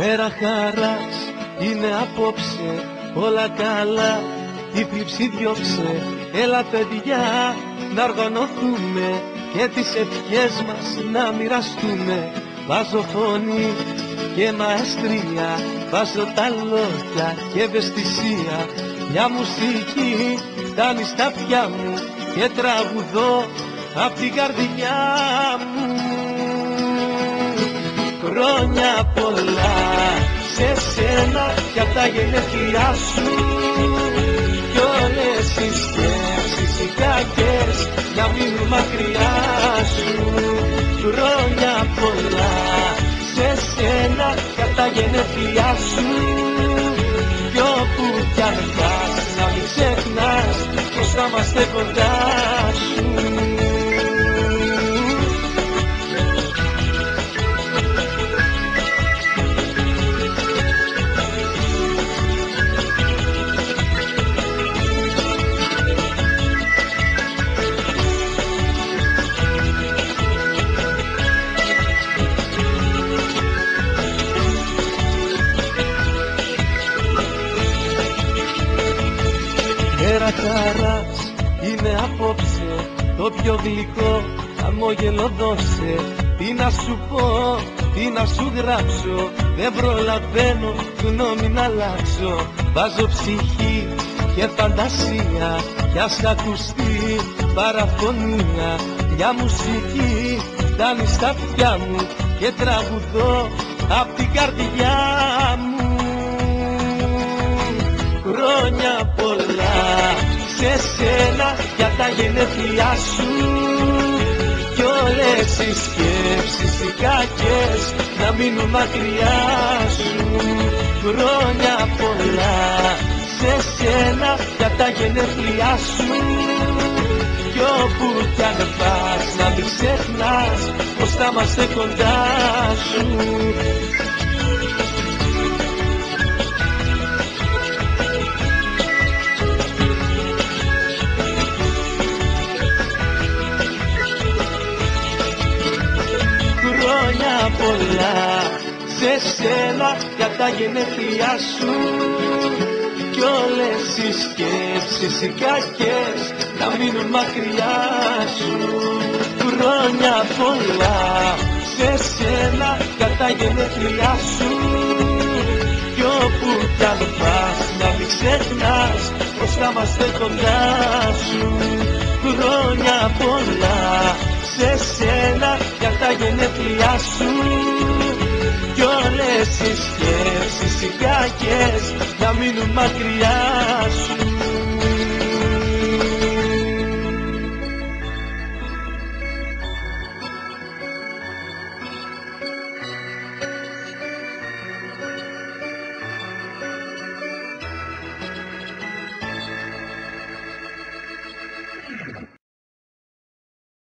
Μέρα χαράς είναι απόψε, όλα καλά, η θλίψη διώξε. Έλα παιδιά να οργανωθούμε και τις ευχές μας να μοιραστούμε. Βάζω φωνή και μαεστρία, βάζω τα λόγια και ευαισθησία. Μια μουσική φτάνει στα αυτιά μου και τραγουδώ απ' την καρδιά μου. Χρόνια πολλά σε σένα για τα γενέθλιά σου κι όλες οι σκέψεις οι κακές να μείνουν μακριά σου. Χρόνια πολλά σε σένα για τα γενέθλιά σου κι όπου κι αν πας να μην ξεχνάς πως θα είμαστε κοντά σου. Μέρα χαράς είναι απόψε, το πιο γλυκό χαμόγελο δώσε. Τι να σου πω, τι να σου γράψω, δεν προλαβαίνω γνώμη να αλλάξω. Βάζω ψυχή και φαντασία κι ας ακουστεί παραφωνία. Μια μουσική φτάνει στα αυτιά μου και τραγουδώ απ' την καρδιά μου. Χρόνια πολλά σε σένα για τα γενέθλιά σου κι όλες οι σκέψεις οι κακές να μείνουν μακριά σου. Χρόνια πολλά σε σένα για τα γενέθλιά σου κι όπου κι αν πας να μην ξεχνάς πως θα είμαστε κοντά σου. Χρόνια πολλά σε σένα για τα γενέθλιά σου κι όλες οι σκέψεις οι κακές να μείνουν μακριά σου. Χρόνια πολλά σε σένα για τα γενέθλιά σου κι όπου κι αν πας να μην ξεχνάς πως θα είμαστε κοντά σου. Χρόνια πολλά σε σένα για τα γενέθλιά σου κι όλες οι σκέψεις οι κακές να μείνουν μακριά